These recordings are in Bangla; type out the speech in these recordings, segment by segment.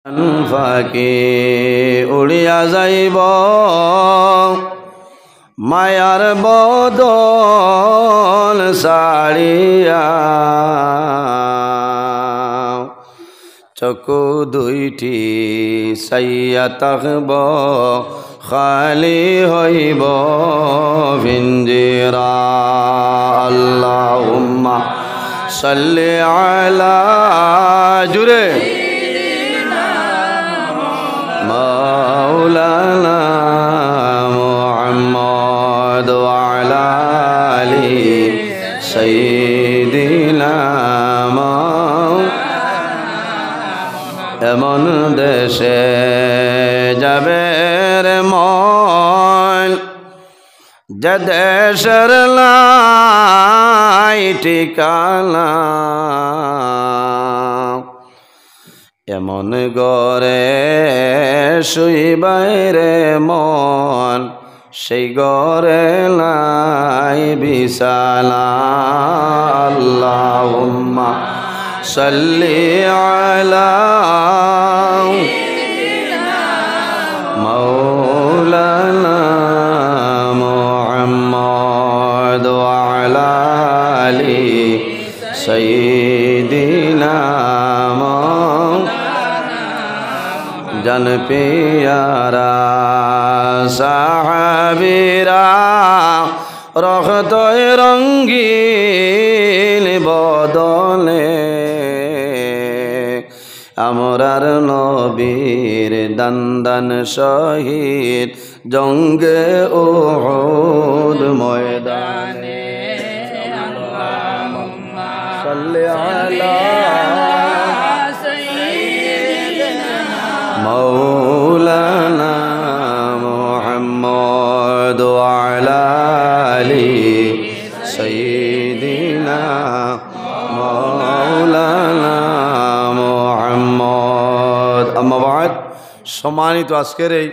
ফাঁকি উড়িয়া যাইব মায়ার বদল সারিয়া, চকু দুইটি সাইয়া তাকব খালি হইব ভিঞ্জিরা। আল্লাহুম্মা সাল্লি আলা জুরে মাওলানা মুহাম্মদ ওয়া আলা আলি সাইয়্যিদিনা। এমন দেশে যাবে রে মন, যে দেশের লাই ঠিকানা, এমন গরে শুইবাই রে মন, সেই গরে লাই বিছানা। আল্লাহুম্মা সাল্লি আলা মাওলানা মুহাম্মদ ওয়া আলা আলি সাইয়্যিদিনা। জান পিয়ারা সাহাবীরা রক্তয় রঙ্গিন বদলে, আমরার নবীর দান শহীদ জঙ্গে উহুদ ময়দানে। সাল্লি আলা মাওলানা মুহাম্মদ ওয়া আলা আলি সাইয়্যিদিনা মাওলানা মুহাম্মদ। আম্মা বাদ, সম্মানিত আজকের এই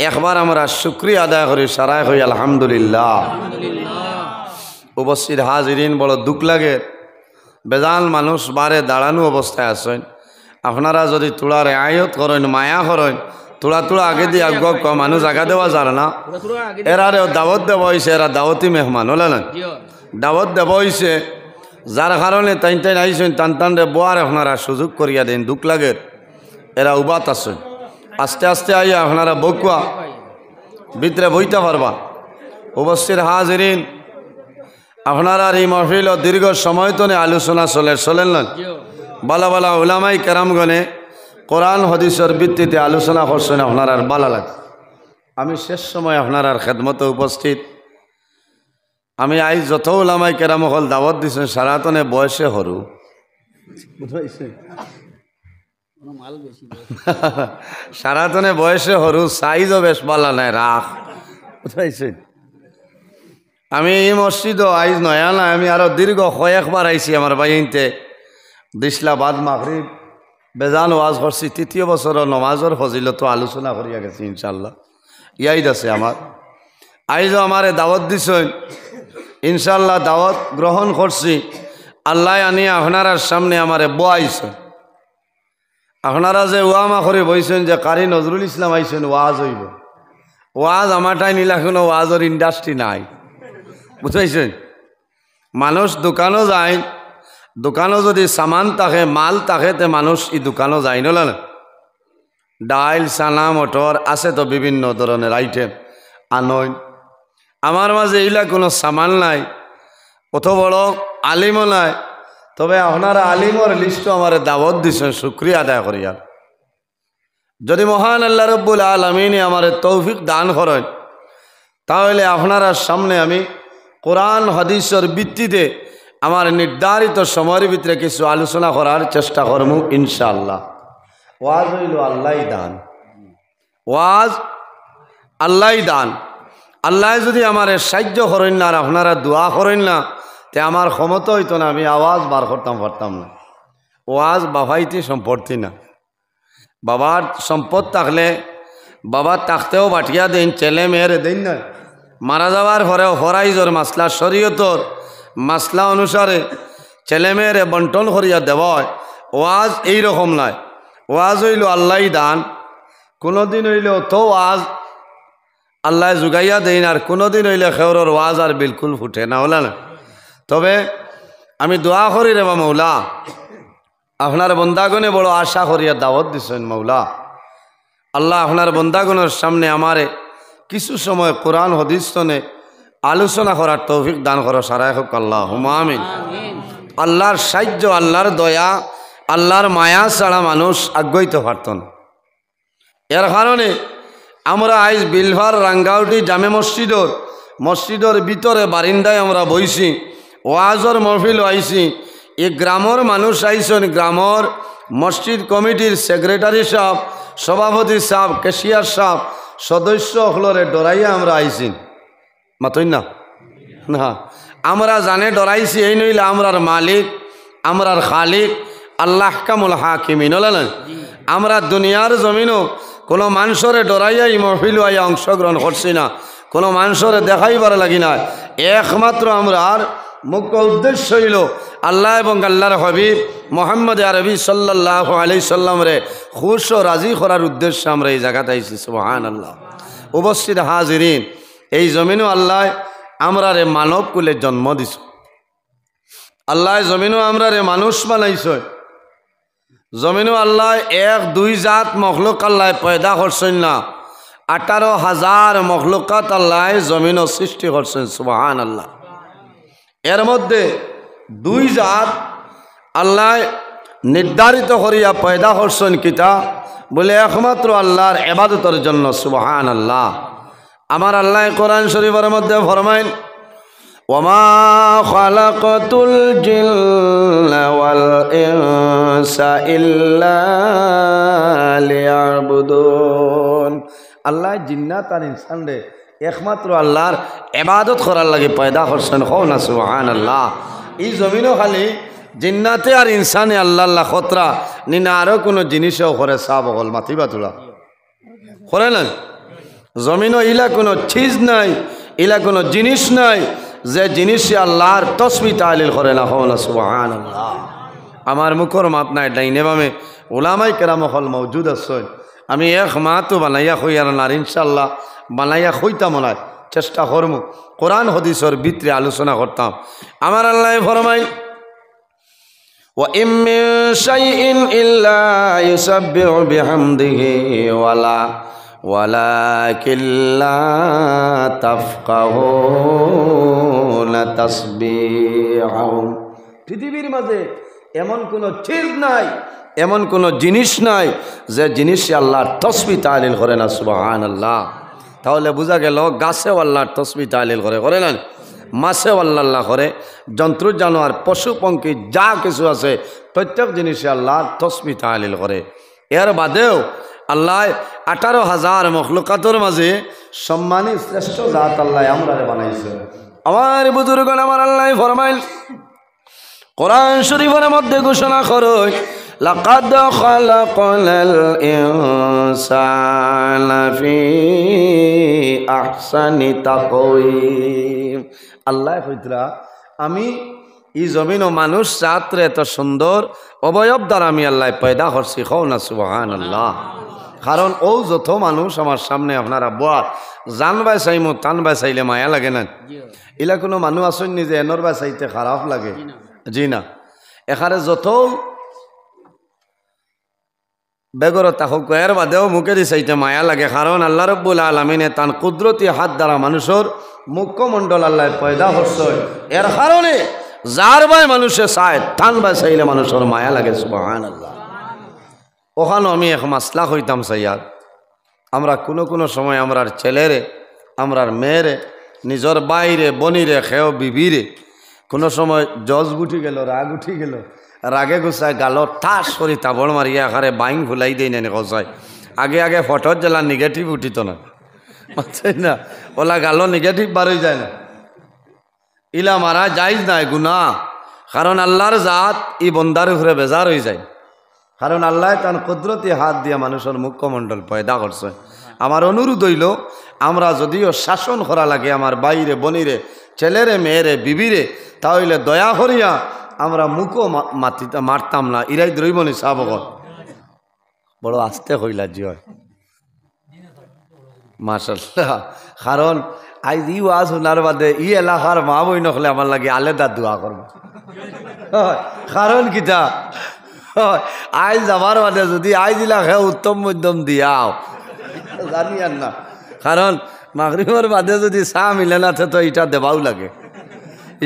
একবার আমরা শুকরিয়া আদায় করি, সারাই হই আলহামদুলিল্লাহ। উপস্থিত হাজিরিন, বড় দুঃখ লাগে, বেজান মানুষ বারে দাঁড়ানো অবস্থায় আছেন। আপনারা যদি তোলা রেআয়ত করেন, মায়া করেন, তোলা তোলা আগে দিয়ে আগ মানুষ আগা দেওয়া যার না। এরারে দাওয়াত দেওয়া হয়েছে, এরা দাওয়াতি মেহমান হলে না, দাওয়াত দেওয়া হয়েছে, যার কারণে টাইন টাইন আইসেন, টান টান রে বোয়ার আপনারা সুযোগ করিয়া দেন। দুঃখ লাগে, এরা উবাত আছেন। আস্তে আস্তে আইয়া আপনারা বকুয়া ভিতরে বইতে পারবা। উপস্থিত হাজিরিন, আপনারা এই মাহফিল দীর্ঘ সময় তো আলোচনা চলেন না। বালা বালা উলামাই কেরামগণে কোরআন হাদিসের ভিত্তিতে আলোচনা করছেন, আপনার আর ভালো লাগে। আমি শেষ সময় আপনার আর খেদমতে উপস্থিত। আমি আজ যত উলামাই কেরাম হল দাওয়াত দিছেন, সারাতনে বয়সে সরু, সারাতনে বয়সে সরু, সাইজও বেশ ভালো নাই, রাখ বুঝাইছে। আমি এই মসজিদ আইজ নয়া না, আমি আরো দীর্ঘ কয়েকবার আইছি। আমার বাইনতে দিসলা বাদ মাগরিব বেজান ওয়াজ করছি। তৃতীয় বছর নমাজর ফজিলত আলোচনা করিয়া গেছি ইনশাল্লাহ। ইয়াইদ আছে আমার, আইজও আমারে দাওয়াত দিছেন, ইনশাল্লাহ দাওয়াত গ্রহণ করছি। আল্লাহ আনি আপনার সামনে আমারে বয়াইছে। আপনারা যে ওয়ামা করে বইছেন যে কারি নজরুল ইসলাম আইছেন, ওয়াজ হইব। ওয়াজ আমারটাই নিলা, কোনো ওয়াজের ইন্ডাস্ট্রি নাই, বুঝাইছেন। মানুষ দোকানও যায়, দোকানও যদি সামান থাকে, মাল থাকে, তে মানুষ এই দোকানও যায় না। ডাইল, চানা, মটর আছে তো বিভিন্ন ধরনের আইটেম আনয়। আমার মাঝে এইলা কোনো সামান নাই, কত বড় আলিমও নাই। তবে আপনারা আলিমর লিস্টও আমার দাওয়াত দিচ্ছেন, শুক্রিয়া আদায় করিয়া। যদি মহান আল্লাহ রব্বুল আলামিনে আমার তৌফিক দান করেন, তাহলে আপনারা সামনে আমি কোরআন হাদিসের ভিত্তিতে আমার নির্ধারিত সময়ের ভিতরে কিছু আলোচনা করার চেষ্টা করব ইনশাআল্লাহ। ওয়াজ হইল আল্লাহই দান, ওয়াজ আল্লাহই দান। আল্লাহ যদি আমার সাহায্য করেন না, আর আপনারা দোয়া করেন না, তে আমার ক্ষমতা হইতো না, আমি আওয়াজ বার করতাম পারতাম না। ওয়াজ বাবাইতে সম্পত্তি না। বাবার সম্পদ থাকলে বাবা থাকতেও বাটিয়া দেন, ছেলে মেয়েরে দেন না। মারা যাওয়ার পরেও ফরাইজর মাসলা, শরীয়তর মাসলা অনুসারে ছেলে মেয়েরে বন্টন করিয়া দেওয়া হয়। ওয়াজ এইরকম নয়। ওয়াজ হইল আল্লাহ দান, কোনোদিন হইল তো ওয়াজ আল্লাহ জুগাইয়া দেন, আর কোনোদিন হইলে খেওরর ওয়াজ আর বিলকুল ফুটে না, হলা না। তবে আমি দোয়া করি রে মৌলা, আপনার বন্দাগণে বড় আশা করিয়া দাওয়াত দিছেন মৌলা। আল্লাহ আপনার বন্দাগণের সামনে আমারে কিছু সময় কোরআন হাদিস শুনে আলোচনা করার তৌফিক দান করো, সারাই হোক আল্লাহুম্মা আমিন। আল্লাহর সাহায্য, আল্লাহর দয়া, আল্লাহর মায়া ছাড়া মানুষ আগ্রহিত পারত না। এর কারণে আমরা আজ বিলভার রাঙ্গাউটি জামে মসজিদর ভিতরে বারিন্দায় আমরা বইছি, ওয়াজর মহফিল আইছি। এই গ্রামের মানুষ আইসন, গ্রামের মসজিদ কমিটির সেক্রেটারি সাহেব, সভাপতি সাহেব, ক্যাশিয়ার সাহেব, সদস্য হলরে ডরাইয়া আমরা আইছি। মাতই না না, আমরা জানে ডরাইছি, এই নইলে আমরার মালিক, আমরার খালিক আল্লাহ কামুল হাকিমিন, না আমরা দুনিয়ার জমিনও কোনো মানুষরে ডরাইয়া এই মহফিল আইয়া অংশগ্রহণ করছি না, কোনো মানুষরে দেখাইবার লাগি না। একমাত্র আমরা আর মুখ্য উদ্দেশ্য হইল আল্লাহ এবং আল্লাহর হাবিব মুহাম্মদ আরবি সাল্লাল্লাহু আলাইহি সাল্লামরে খুশ ও রাজি করার উদ্দেশ্যে আমরা এই জায়গাতে আইছি। সুবহানাল্লাহ। উপস্থিত হাজিরিন, এই জমিনও আল্লাহ আমরারে মানব কুলে জন্ম দিছ, আল্লাহ জমিনও আমরারে মানুষ বানাইছ, জমিনও আল্লাহ এক দুই জাত মখলুক আল্লাহ পয়দা করছেন না, 18,000 মখলুকাত আল্লাহ জমিনও সৃষ্টি করছেন। সুবহানাল্লাহ। এর মধ্যে দুই জাত আল্লাহ নির্ধারিত করিয়া পয়দা করছেন কিতা বলে একমাত্র আল্লাহর ইবাদতের জন্য। সুবহানাল্লাহ। আমার আল্লাহ কোরআন শরীফের মধ্যে ফরমাইন, ওয়ামা খালাকাতুল জিন্না ওয়াল ইনসা ইল্লা লিয়াবুদুন। আল্লাহ জিন্নাত আর ইনসান রে একমাত্র আল্লাহর ইবাদত করার লাগে পয়দা করছেন। হও না সুবহানাল্লাহ। এই জমিনও খালি জিন্নাতে আর ইনসানে আল্লাহ আল্লাহ খতরা নিনা আরও কোনো জিনিসও করে সাব হল মাতিবা তোলা করে না। জমিনও ইলা কোনো চিজ নাই, ইলা কোনো জিনিস নাই যে জিনিসে আল্লাহর তসবিহ তাহলিল করে না। হও না সুবহানাল্লাহ। আমার মুখর মাত নাই, ডাইনে বামে উলামায়ে কেরাম হল মওজুদ আছে। আমি এক মাতো বানাইয়া হইয়ার না, ইনশাল্লাহ বানাইয়া হইতাম না, চেষ্টা করব কোরআন হাদিসের ভিতরে আলোচনা করতাম। আমার আল্লাহ ফরমাই, ওয়া ইম মিন শাইইন ইল্লা ইউসাব্বিহু বিহামদিহি ওয়ালাকিন লা তাফকাহুনা তাসবিহাহুম। পৃথিবীর মাঝে এমন কোনো চিজ নাই, এমন কোনো জিনিস নাই যে জিনিসে আল্লাহর তসবিহ তাহলিল করে না। সুবহানাল্লাহ। তাহলে বোঝা গেল গাছেও আল্লাহর তসবিহ তাহলিল করে না, মাছেও আল্লাহ করে, জন্তু জানোয়ার পশু পঙ্খী যা কিছু আছে প্রত্যেক জিনিসে আল্লাহর তসবিহ তাহলিল করে। এর বাদেও আল্লাহ 18,000 মখলুকাতের মাঝে সম্মানী শ্রেষ্ঠ জাত আল্লাহ আমরারে বানাইছে। আমার বুজুর্গণ, আমার আল্লাহ ফরমাইল কোরআন শরীফের মধ্যে ঘোষণা করো, লাকাদ খালাকনাল ইনসানা ফি আহসানি তাকওয়িম। আল্লাহ কইতরা আমি এই জমিন ও মানুষ জাতরে এত সুন্দর অবয়ব দ্বারা আমি আল্লাহ পয়দা করছি। খাও না সুবহানাল্লাহ। কারণ ও যত মানুষ আমার সামনে আপনারা বয়ার জান বাই চাইমো টান বাই চাইলে মায়া লাগে না। এলা কোনো মানুষ আসেন নি যে এনর বাই চাইতে খারাপ লাগে? জি না। এখানে যত বেগরতা হোক এর বাদেও মুখেরই চাইতে মায়া লাগে। কারণ আল্লাহ রব্বুল আলামিনে তান কুদরতি হাত দ্বারা মানুষের মুখমণ্ডল আল্লাহ পয়দা করছে। এর কারণে যার বাই মানুষে চায় টান বাই চাইলে মানুষের মায়া লাগে। সুবহানাল্লাহ। ওখানেও আমি এক মাসলা হইতাম চাইয়ার, আমরা কোনো সময় আমরার ছেলেরে, আমরার মেয়েরে, নিজের বাইরে বনিরে খেও বিবিরে কোনো সময় জজ উঠি গেল, রাগ উঠি গেল, রাগে গুছায় গালো ঠাস করি তাবড় মারিয়া আকারে বাইং ভুলাই দেই না গছায়। আগে ফটোর জেলা নেগেটিভ উঠিত না, বুঝছেন না? ওলা গালো নেগেটিভ বার হয়ে যায় না, ইলা মারা যাইজ নাই, গুনাহ। কারণ আল্লাহর জাত ই বন্দার উপরে বেজার হয়ে যায়। কারণ আল্লাহ তার কুদরতি হাত দিয়ে মানুষের মুখমণ্ডল পয়দা করছে। আমার অনুরোধ হইল আমরা যদিও শাসন করা লাগে আমার বাইরে বনিরে, ছেলেরে, মেয়েরে, বিবিরে, তাহলে দয়া করিয়া আমরা মুখও মারতাম না। ইরাই দ্রৈবনি সাবগত বড় আস্তে হইলা জিয় মাশাআল্লাহ। কারণ আজ ই ওয়াজ শোনার বাদে ই এলাকার মা বই নকলে আমার লাগে আলাদা দোয়া করবো। কারণ কিতা আজ যাবার বাদে যদি আজ এলাকা উত্তম মধ্যম দিয়াও জানি আর না। কারণ মাগরিবের বাদে যদি চাহ মিলে না তো এটা দেবাও লাগে,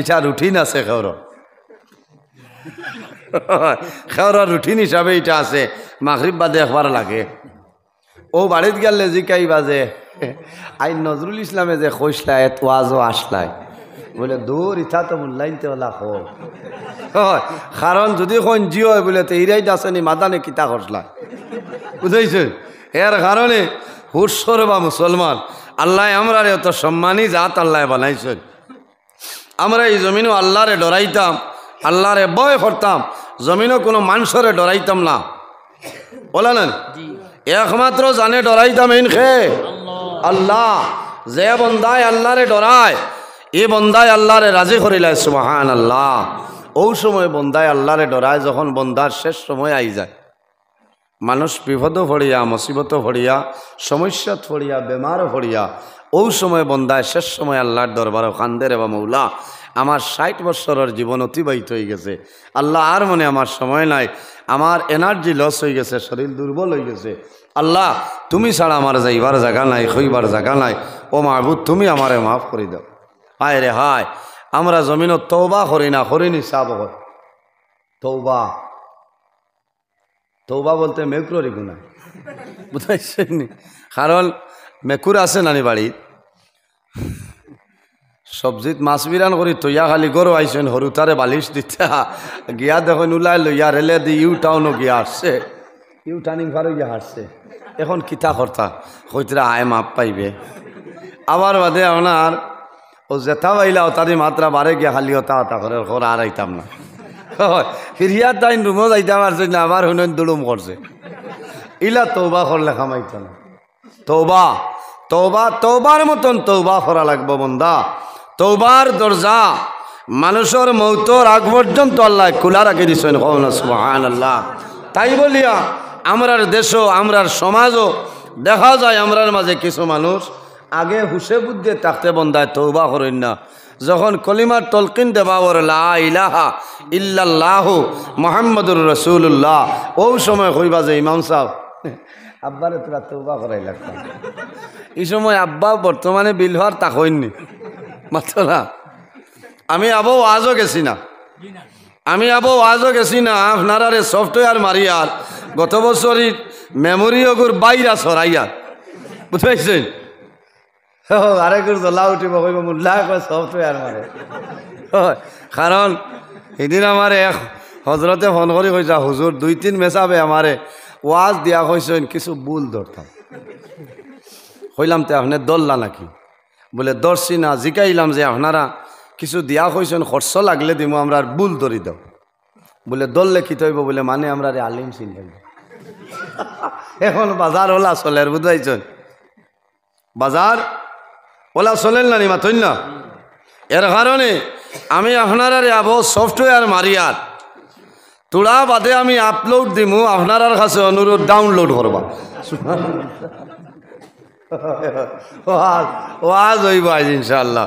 এটা রুটিন আছে খেওর রুটিন হিসাবে এটা আছে। মাগরিব বাদে একবার লাগে। ও বাড়িত গেলে জিকাই বাজে আই নজরুল ইসলামে যে খসলায় ওয়াজও আসলায় বলে দূর ইথা তো মূল্যায়নতে ওলা হোক। কারণ যদি কোন জিও হয় বলে তো ইরাইট আসেনি মাদানে কিতা খসলায় বুঝাইছেন। এর কারণে হুসর বা মুসলমান আল্লাহ আমরা এত সম্মানী জাত আল্লাহ বানাইছেন। আমরা এই জমিনও আল্লাহরে ডরাইতাম, আল্লাহরে ভয় করতাম, জমিনও কোনো মানুষরে ডরাইতাম না। বলা না একমাত্র জানে ডরাইতাম ইনখে আল্লাহ। যে বন্দায় আল্লাহরে ডরায় এ বন্দায় আল্লাহরে রাজি করিলায় সুবহানাল্লাহ। ও সময় বন্দায় আল্লাহরে ডরায় যখন বন্দার শেষ সময় আই যায়, মানুষ বিপদও পড়িয়া মুসিবতও পড়িয়া সমস্যাত পড়িয়া বেমারও পড়িয়া ও সময় বন্দায় শেষ সময় আল্লাহর দরবারও কান্দে রে বা মৌলা আমার 60 বছরের জীবন অতিবাহিত হয়ে গেছে, আল্লাহ আর মনে আমার সময় নাই, আমার এনার্জি লস হয়ে গেছে, শরীর দুর্বল হয়ে গেছে, আল্লাহ তুমি ছাড়া আমার যাইবার জায়গা নাই, খইবার জায়গা নাই, ও মাহবুব তুমি আমারে মাফ করে দাও। হায় রে হায়, আমরা জমিনও তওবা করি না, করিনি সাব তওবা। তওবা বলতে মেকুরি গুনাহ বুঝাইছেন। কারণ মেকুর আছে নানি বাড়িত সবজিত মাছ বিরান করি তৈয়া খালি গরু আইসেন সরু তারে বালিশ দিতে গিয়া দেখুন ওলাই লইয়া রেলে দি ইউ টাউনও গিয়া আসছে, ইউ টার্নিং ফারও গিয়া হাসছে। এখন কিতা কর্তা হইতরা আয় মাপ পাইবে। আবার বাদে আপনার ও জেঠা বাইলা তারি মাত্রা বারে গিয়া খালি হতা হতা করে ঘর আর আইতাম না। ফিরিয়া তাই রুমও যাইতাম পারছে না, আবার শুনেন দুলুম করছে। ইলা তওবা করলে খামাইত না। তওবা তওবা তওবার মতন তওবা করা লাগবো বন্দা। তওবার দরজা মানুষের মৌতর আগ পর্যন্ত আল্লাহ খোলা রাখি দিছেন সুবহানাল্লাহ। তাই বলিয়া আমরার দেশও আমরার সমাজও দেখা যায় আমরার মাঝে কিছু মানুষ আগে হুশে বুদ্ধে থাকতে বন্দায় তওবা করেন না, যখন কলিমার তলকিন দেবা ওর লা ইলাহা ইল্লাল্লাহু মুহাম্মাদুর রাসূলুল্লাহ ও সময় কইবা যে ইমাম সাহেব আব্বারে তোরা তওবা করাই লাগতাম। এই সময় আব্বা বর্তমানে বিল হওয়ার তা হইনি মাত্র না। আমি আবো আজও গেছি না, আমি আবো আজও গেছি না। আপনারা সফটওয়্যার মারিয়ার গত বছরই মেমোরি ওগুর বাইরা সরাইয়ার বুঝতে পারছেন। আরেকুর জ্বলা উঠিব কইব মুল্লা সফটওয়্যার মারে। কারণ সেদিন আমার এক হজরতে ফোন করে কইসা হুজুর 2-3 মেসাবে আমারে ওয়াজ দিয়া কইছেন কিছু ভুল ধরতাম। কইলাম তো আপনি দললা নাকি? বলে দর্শি না। জিকাইলাম যে আপনারা কিছু দিয়া কইছেন খরচ লাগলে দিমু আমরা ভুল ধরি দাও। বলে দললে কি তৈব? বলে মানে আমরা আলিম চিনলাম। এখন বাজার ওলা চলের বুঝাইছেন, বাজার ওলা চলেন না নিমা তৈন না। এর কারণে আমি আপনারা আবো সফটওয়্যার মারিয়ার তোড়া বাদে আমি আপলোড দিমু, আপনার কাছে অনুরোধ ডাউনলোড করবা। ওয়াজ হইব আজ ইনশাল্লাহ।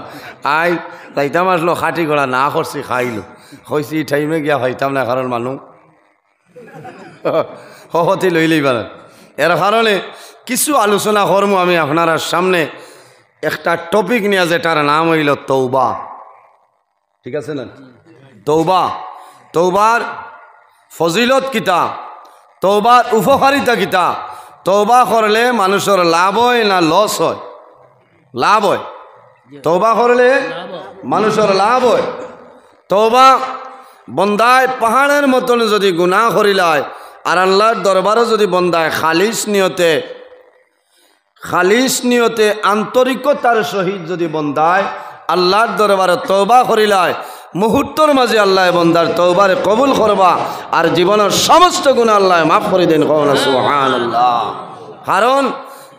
আই যাইতাম আসলো খাটি করা না করছি খাইলো হয়েছি টাইমে গিয়া হইতাম না, কারণ মানুষ সহতি লই লইবা না। এর কারণে কিছু আলোচনা করবো আমি আপনার সামনে একটা টপিক নিয়ে, যেটার নাম হইল তওবা। ঠিক আছে না? তওবা, তওবার ফজিলত কিতা, তওবার উপকারিতা কিতা, তওবা করলে মানুষের লাভ হয় না লস হয়? লাভ হয়। তওবা করলে মানুষের লাভ হয়। তওবা বন্দায় পাহাড়ের মতন যদি গুনাহ করিলায় আর আল্লাহর দরবারে যদি বন্দায় খালিস নিয়তে আন্তরিকতার সহিত যদি বন্দায় আল্লাহর দরবারে তওবা করিলায়, মুহূর্তর মাঝে আল্লাহ বন্দার তওবারে কবুল করবা আর জীবনের সমস্ত গুনাহ আল্লাহ মাফ করে দেন। সুবহানাল্লাহ। কারণ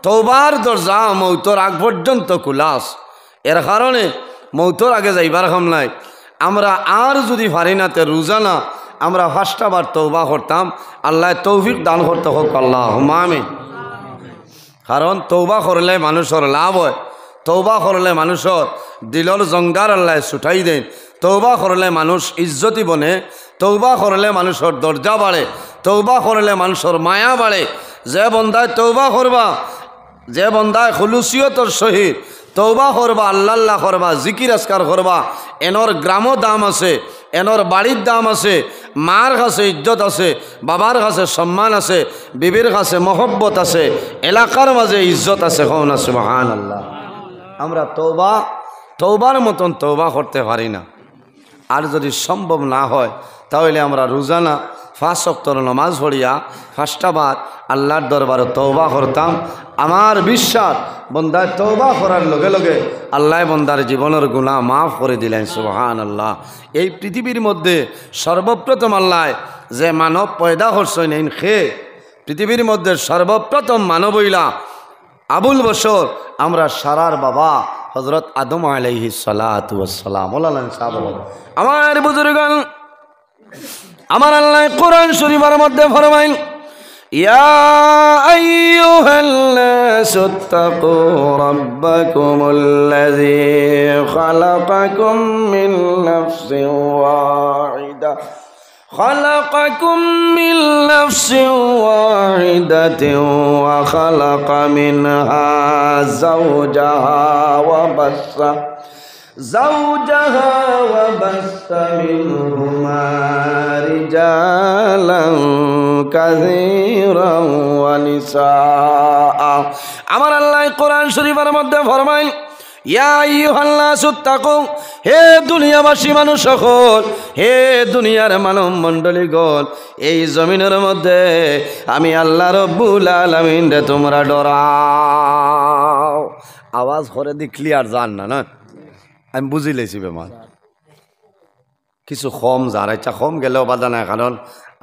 তওবার দরজা মৌতর আগ পর্যন্ত খুলাস। এর কারণে মৌতর আগে যাইবার কাম নাই। আমরা আর যদি পারি না তে রোজানা আমরা 5টা বার তওবা করতাম আল্লাহ তৌফিক দান করতে হোক আল্লাহুম্মা আমিন কারণ তওবা করলে মানুষের লাভ হয় তওবা করলে মানুষের দিলর জঙ্গার আল্লাহ ছুটাই দেন তওবা করলে মানুষ ইজ্জতি বনে তওবা করলে মানুষের দরজা বাড়ে তওবা করলে মানুষের মায়া বাড়ে যে বন্দায় তওবা করবা যে বন্দায় খুলুসিয়তর সহিত তওবা করবা আল্লাহ করবা জিকির আসকার করবা এনর গ্রামও দাম আছে এনর বাড়ির দাম আছে মার কাছে ইজ্জত আছে বাবার কাছে সম্মান আছে বিবির কাছে মহব্বত আছে এলাকার মাঝে ইজ্জত আছে কখন আছে সুবহানাল্লাহ আমরা তওবার মতন তওবা করতে পারি না আর যদি সম্ভব না হয় তাহলে আমরা রোজানা 5 ওয়াক্তের নামাজ পড়িয়া 5টা বার আল্লাহর দরবারে তওবা করতাম আমার বিশ্বাস বন্দায় তওবা করার লগে লগে আল্লাহ বন্দার জীবনের গুনাহ মাফ করে দিলেন সুবহানাল্লাহ এই পৃথিবীর মধ্যে সর্বপ্রথম আল্লাহ যে মানব পয়দা করছেন সে পৃথিবীর মধ্যে সর্বপ্রথম মানব হইলা আবুল বশর আমরা সারার বাবা হযরত আদম আলাইহিস সালাতু ওয়াস সালাম ওলালান সাহাবা আমার বুজুর্গগণ আমার আল্লাহ কোরআন শরীফের মধ্যে ফরমাইল ইয়া আইয়ুহান্নাসুত্তাকু রাব্বাকুমুল্লাযী খালাকাকুম মিন নাফসিন ওয়াহিদা خلقكم من نفس واحدة وخلق منها زوجها وبث منهما رجالا كثيرا ونساء আমার আল্লাহ কোরআন শরীফের মধ্যে ফরমাইল ইয়া আইয়ুহান্নাসুত্তাকু হে দুনিয়াবাসী মানুষ সকল হে দুনিয়ার মানব মণ্ডলীগণ এই জমিনের মধ্যে আমি আল্লাহ রব্বুল আলামিন রে তোমরা ডরাও আওয়াজ করে দি ক্লিয়ার জান না আমি বুঝি লেছি বেমান কিছু কম যার ইচ্ছা কম গেলেও বাধা নাই কারণ